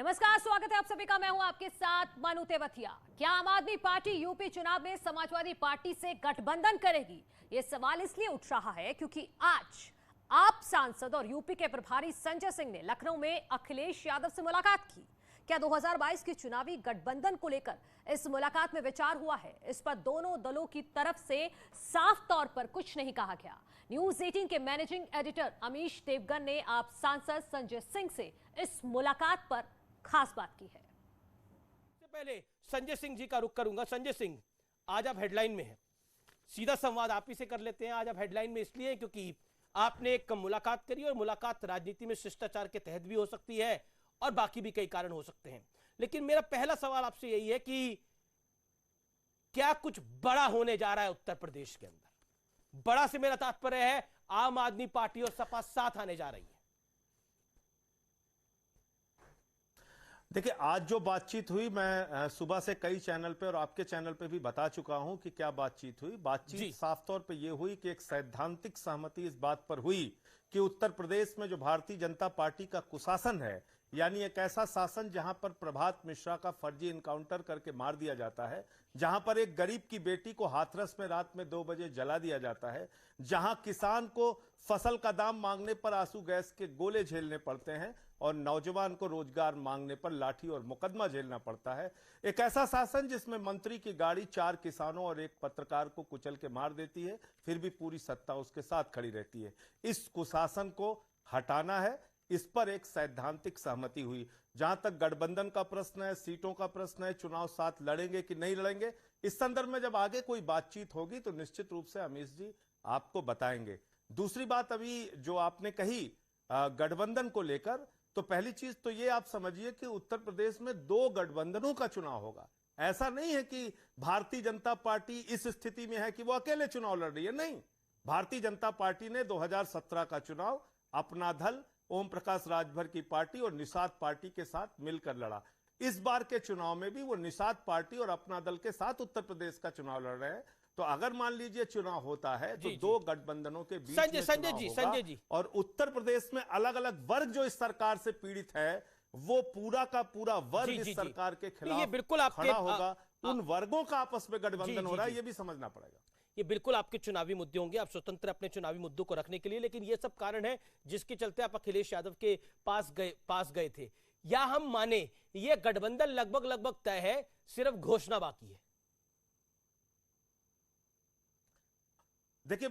नमस्कार, स्वागत है आप सभी का। मैं हूं आपके साथ मनु तेवतिया। क्या आम आदमी पार्टी यूपी चुनाव में समाजवादी पार्टी से गठबंधन करेगी? ये सवाल इसलिए उठ रहा है क्योंकि आज आप सांसद और यूपी के प्रभारी संजय सिंह ने लखनऊ में अखिलेश यादव से मुलाकात की। क्या 2022 की चुनावी गठबंधन को लेकर इस मुलाकात में विचार हुआ है? इस पर दोनों दलों की तरफ से साफ तौर पर कुछ नहीं कहा गया। न्यूज 18 के मैनेजिंग एडिटर अमीश देवगन ने आप सांसद संजय सिंह से इस मुलाकात पर खास बात की है। सबसे पहले संजय सिंह जी का रुख करूंगा। संजय सिंह, आज आप हेडलाइन में हैं, सीधा संवाद आप ही से कर लेते हैं। आज आप हेडलाइन में इसलिए हैं क्योंकि आपने एक मुलाकात करी और मुलाकात राजनीति में शिष्टाचार के तहत भी हो सकती है और बाकी भी कई कारण हो सकते हैं। लेकिन मेरा पहला सवाल आपसे यही है कि क्या कुछ बड़ा होने जा रहा है उत्तर प्रदेश के अंदर? बड़ा से मेरा तात्पर्य है आम आदमी पार्टी और सपा साथ आने जा रही है। देखिए, आज जो बातचीत हुई, मैं सुबह से कई चैनल पे और आपके चैनल पे भी बता चुका हूं कि क्या बातचीत हुई। बातचीत साफ तौर पे ये हुई कि एक सैद्धांतिक सहमति इस बात पर हुई कि उत्तर प्रदेश में जो भारतीय जनता पार्टी का कुशासन है, यानी एक ऐसा शासन जहां पर प्रभात मिश्रा का फर्जी इनकाउंटर करके मार दिया जाता है, जहां पर एक गरीब की बेटी को हाथरस में रात में 2 बजे जला दिया जाता है, जहां किसान को फसल का दाम मांगने पर आंसू गैस के गोले झेलने पड़ते हैं और नौजवान को रोजगार मांगने पर लाठी और मुकदमा झेलना पड़ता है। एक ऐसा शासन जिसमें मंत्री की गाड़ी 4 किसानों और एक पत्रकार को कुचल के मार देती है, फिर भी पूरी सत्ता उसके साथ खड़ी रहती है। इस कुशासन को हटाना है, इस पर एक सैद्धांतिक सहमति हुई। जहां तक गठबंधन का प्रश्न है, सीटों का प्रश्न है, चुनाव साथ लड़ेंगे कि नहीं लड़ेंगे, इस संदर्भ में जब आगे कोई बातचीत होगी तो निश्चित रूप से अमीश जी आपको बताएंगे। दूसरी बात अभी जो आपने कही गठबंधन को लेकर, तो पहली चीज तो ये आप समझिए कि उत्तर प्रदेश में 2 गठबंधनों का चुनाव होगा। ऐसा नहीं है कि भारतीय जनता पार्टी इस स्थिति में है कि वो अकेले चुनाव लड़ रही है। नहीं, भारतीय जनता पार्टी ने 2017 का चुनाव अपना दल, ओम प्रकाश राजभर की पार्टी और निषाद पार्टी के साथ मिलकर लड़ा। इस बार के चुनाव में भी वो निषाद पार्टी और अपना दल के साथ उत्तर प्रदेश का चुनाव लड़ रहे हैं। तो अगर मान लीजिए चुनाव होता है तो 2 गठबंधनों के बीच में संजय जी, और उत्तर प्रदेश में अलग अलग वर्ग जो इस सरकार से पीड़ित है, वो पूरा का पूरा वर्ग इस सरकार के खिलाफ ये बिल्कुल खड़ा होगा। उन वर्गों का आपस में गठबंधन हो रहा है, ये भी समझना पड़ेगा। ये बिल्कुल आपके चुनावी मुद्दे होंगे, आप स्वतंत्र अपने चुनावी मुद्दों को रखने के लिए, लेकिन ये सब कारण है जिसके चलते आप अखिलेश यादव के पास गए थे। या हम माने ये गठबंधन लगभग तय है, सिर्फ घोषणा बाकी है? देखिए,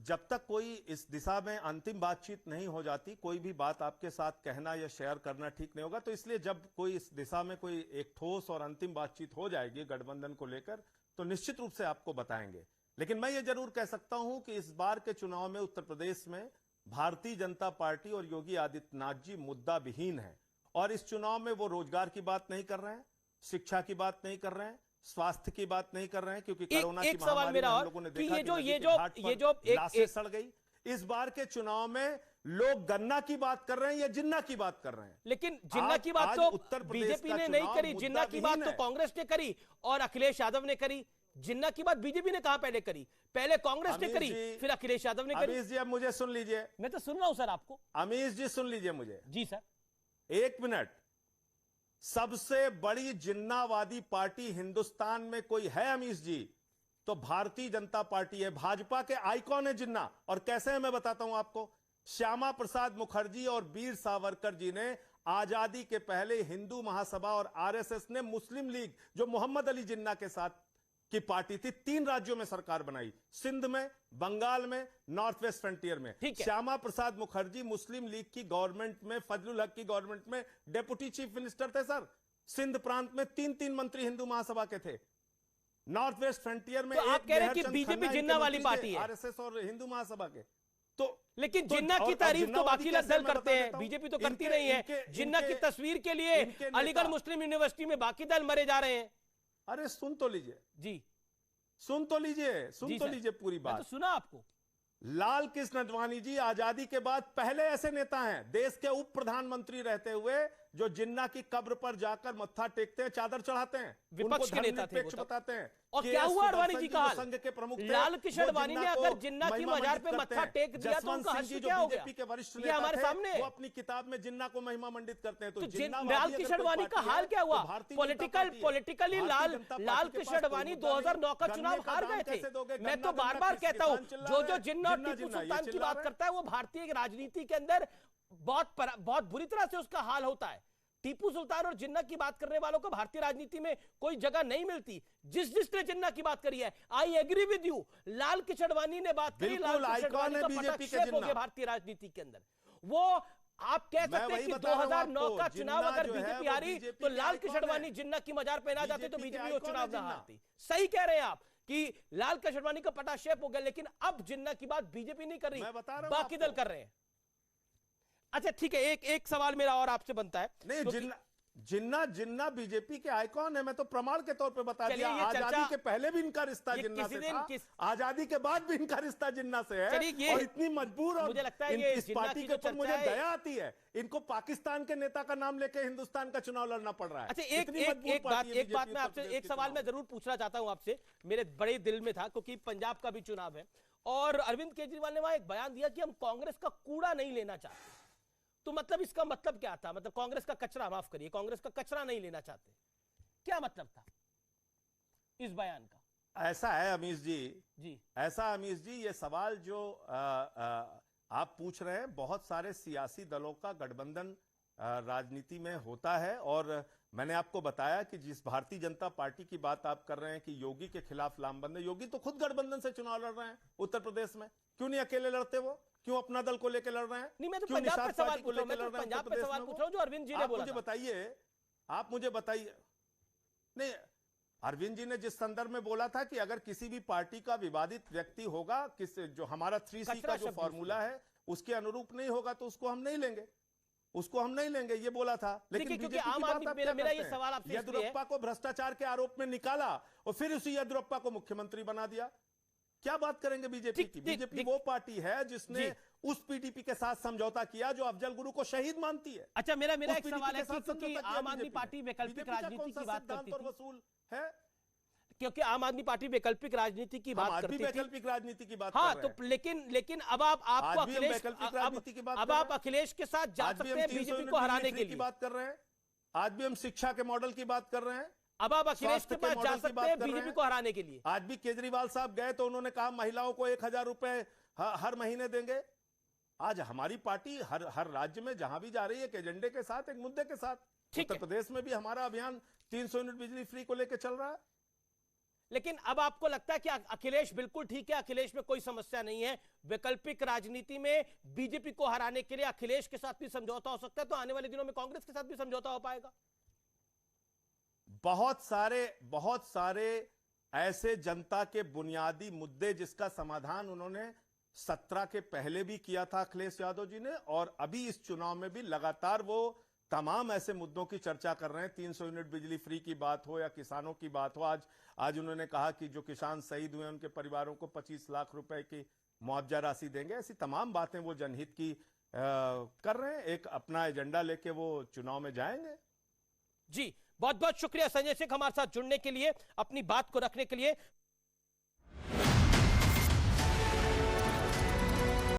जब तक कोई इस दिशा में अंतिम बातचीत नहीं हो जाती, कोई भी बात आपके साथ कहना या शेयर करना ठीक नहीं होगा। तो इसलिए जब कोई इस दिशा में कोई एक ठोस और अंतिम बातचीत हो जाएगी गठबंधन को लेकर, तो निश्चित रूप से आपको बताएंगे। लेकिन मैं ये जरूर कह सकता हूं कि इस बार के चुनाव में उत्तर प्रदेश में भारतीय जनता पार्टी और योगी आदित्यनाथ जी मुद्दा विहीन है। और इस चुनाव में वो रोजगार की बात नहीं कर रहे हैं, शिक्षा की बात नहीं कर रहे हैं, स्वास्थ्य की बात नहीं कर रहे हैं, क्योंकि कोरोना की महामारी में हम लोगों ने देखा कि ये जो लाशें सड़ गई। इस बार के चुनाव में लोग गन्ना की बात कर रहे हैं या जिन्ना की बात कर रहे हैं। लेकिन जिन्ना की बात तो बीजेपी ने नहीं करी, जिन्ना की बात तो कांग्रेस ने करी और अखिलेश यादव ने करी। जिन्ना की बात बीजेपी ने कहा पहले करी, पहले कांग्रेस ने करी, फिर अखिलेश यादव ने करी। अमीश जी, अब मुझे सुन लीजिए। मैं तो सुन रहा हूं सर आपको। अमीश जी सुन लीजिए मुझे। जी सर, 1 मिनट। सबसे बड़ी जिन्नावादी पार्टी हिंदुस्तान में कोई है अमीश जी, तो भारतीय जनता पार्टी है। भाजपा के आइकॉन है जिन्ना, और कैसे है मैं बताता हूं आपको। श्यामा प्रसाद मुखर्जी और वीर सावरकर जी ने आजादी के पहले हिंदू महासभा और आरएसएस ने मुस्लिम लीग, जो मोहम्मद अली जिन्ना के साथ की पार्टी थी, 3 राज्यों में सरकार बनाई, सिंध में, बंगाल में, नॉर्थ वेस्ट फ्रंटियर में। श्यामा प्रसाद मुखर्जी मुस्लिम लीग की गवर्नमेंट में, फजलुल हक की गवर्नमेंट में डेप्यूटी चीफ मिनिस्टर थे सर। सिंध प्रांत में 3 मंत्री हिंदू महासभा के थे। नॉर्थ वेस्ट फ्रंटियर में तो आप कह रहे हैं कि बीजेपी जिन्ना वाली पार्टी है, आरएसएस और हिंदू महासभा के। तो लेकिन जिन्ना की तारीफ तो बाकी दल करते हैं, बीजेपी तो करती नहीं है। जिन्ना की तस्वीर के लिए अलीगढ़ मुस्लिम यूनिवर्सिटी में बाकी दल मरे जा रहे हैं। अरे सुन तो लीजिए जी, सुन तो लीजिए पूरी बात। तो सुना आपको। लाल कृष्ण आडवाणी जी आजादी के बाद पहले ऐसे नेता हैं, देश के उप प्रधानमंत्री रहते हुए, जो जिन्ना की कब्र पर जाकर मत्था टेकते हैं, चादर चढ़ाते हैं, विपक्ष के नेता थे, बताते हैं और क्या हुआ अडवाणी जी का हाल? संघ के प्रमुख थे, लाल कृष्ण अडवाणी ने अगर जिन्ना की मजार पे मत्था टेक दिया तो उनका हश्र क्या हो गया? के वरिष्ठ ये हमारे सामने वो अपनी किताब में जिन्ना को महिमा मंडित करते हैं। तो लाल कृष्ण अडवाणी का हाल क्या हुआ? पॉलिटिकली लाल कृष्ण अडवाणी 2009 का चुनाव हार गए थे। मैं तो बार बार कहता हूं, जो जिन्ना और टीपू सुल्तान की बात करता है वो भारतीय राजनीति के अंदर बहुत बुरी तरह से उसका हाल होता है। टीपू सुल्तान और जिन्ना की बात करने वालों को भारतीय राजनीति में कोई जगह नहीं मिलती। जिसने जिन्ना की बात करी है, I agree with you, Lal Krishna Advani ने बात करी, लाल कृष्ण अडवाणी का पटाक्षेप हो गया भारतीय राजनीति के अंदर। वो आप कह सकते हैं कि 2009 का चुनाव अगर बीजेपी हारी तो लाल कृष्ण अडवाणी जिन्ना की मजार पे ना जाते तो बीजेपी वो चुनाव ना हारती। सही कह रहे हैं आप कि लाल कृष्ण अडवाणी का पटाक्षेप हो गया, लेकिन अब जिन्ना की बात बीजेपी नहीं कर रही, बाकी दल कर रहे हैं। अच्छा ठीक है, एक सवाल मेरा और आपसे बनता है। नहीं, जिन्ना बीजेपी के आइकॉन है। मैं तो प्रमाण के तौर पे बता दिया। आजादी के पहले भी इनका रिश्ता जिन्ना से था, आजादी के बाद भी इनका रिश्ता जिन्ना से है। और इतनी मजबूर और मुझे लगता है इस पार्टी के ऊपर मुझे दया आती है। इनको पाकिस्तान के नेता का नाम लेके हिंदुस्तान का चुनाव लड़ना पड़ रहा है। अच्छा एक बात मैं आपसे, एक सवाल मैं जरूर पूछना चाहता हूं आपसे, मेरे बड़े दिल में था, क्योंकि पंजाब का भी चुनाव है और अरविंद केजरीवाल ने वहां एक बयान दिया कि हम कांग्रेस का कूड़ा नहीं लेना चाहते। तो मतलब इसका मतलब क्या था? मतलब कांग्रेस का कचरा, माफ करिए, कांग्रेस का कचरा नहीं लेना चाहते, क्या मतलब था इस बयान का? ऐसा है अमीश जी, ऐसा अमीश जी, ये सवाल जो आप पूछ रहे हैं, बहुत सारे सियासी दलों का गठबंधन राजनीति में होता है। और मैंने आपको बताया कि जिस भारतीय जनता पार्टी की बात आप कर रहे हैं कि योगी के खिलाफ लामबंद है, योगी तो खुद गठबंधन से चुनाव लड़ रहे हैं उत्तर प्रदेश में। क्यों नहीं अकेले लड़ते? वो क्यों अपना दल को लेकर लड़ रहे हैं? नहीं, मैं तो पंजाब पे सवाल पूछ रहा हूं, मैं तो पंजाब पे सवाल पूछ रहा हूं जो अरविंद जी ने बोला। मुझे बताइए, आप मुझे बताइए। नहीं, अरविंद जी ने जिस संदर्भ में बोला था कि अगर किसी भी पार्टी का विवादित व्यक्ति होगा, जो हमारा 3C का जो फॉर्मूला है उसके अनुरूप नहीं होगा तो उसको हम नहीं लेंगे, उसको हम नहीं लेंगे, ये बोला था। लेकिन क्योंकि आम आदमी, मेरा ये सवाल आपसे, येदियुरप्पा को भ्रष्टाचार के आरोप में निकाला और फिर उसी येदियुरप्पा को मुख्यमंत्री बना दिया। क्या बात करेंगे बीजेपी की? बीजेपी वो पार्टी है जिसने उस पीडीपी के साथ समझौता किया जो अफजल गुरु को शहीद मानती है। अच्छा, मेरा एक सवाल है कि क्योंकि आम आदमी पार्टी वैकल्पिक राजनीति की बात करती थी, वसूल है, क्योंकि आम आदमी पार्टी वैकल्पिक राजनीति की बात करती थी, वैकल्पिक राजनीति की बात, हाँ, तो लेकिन अब आपको अखिलेश के साथ जा सकते हैं बीजेपी को हराने के लिए बात कर रहे हैं। आज भी हम शिक्षा के मॉडल की बात कर रहे हैं। अब आप अखिलेश के पास जा सकते हैं बीजेपी को हराने के लिए। आज भी केजरीवाल साहब गए तो उन्होंने कहा महिलाओं को 1000 रुपए हर महीने देंगे। आज हमारी पार्टी हर राज्य में जहां भी जा रही है एक एजेंडे के साथ, एक मुद्दे के साथ। उत्तर प्रदेश में भी हमारा अभियान 300 यूनिट बिजली फ्री को लेकर चल रहा है। लेकिन अब आपको लगता है कि अखिलेश बिल्कुल ठीक है, अखिलेश में कोई समस्या नहीं है, वैकल्पिक राजनीति में बीजेपी को हराने के लिए अखिलेश के साथ भी समझौता हो सकता है, तो आने वाले दिनों में कांग्रेस के साथ भी समझौता हो पाएगा? बहुत सारे ऐसे जनता के बुनियादी मुद्दे जिसका समाधान उन्होंने 17 के पहले भी किया था अखिलेश यादव जी ने, और अभी इस चुनाव में भी लगातार वो तमाम ऐसे मुद्दों की चर्चा कर रहे हैं। 300 यूनिट बिजली फ्री की बात हो या किसानों की बात हो। आज उन्होंने कहा कि जो किसान शहीद हुए उनके परिवारों को 25 लाख रुपए की मुआवजा राशि देंगे। ऐसी तमाम बातें वो जनहित की कर रहे हैं। एक अपना एजेंडा लेके वो चुनाव में जाएंगे। जी, बहुत बहुत शुक्रिया संजय सिंह हमारे साथ जुड़ने के लिए, अपनी बात को रखने के लिए।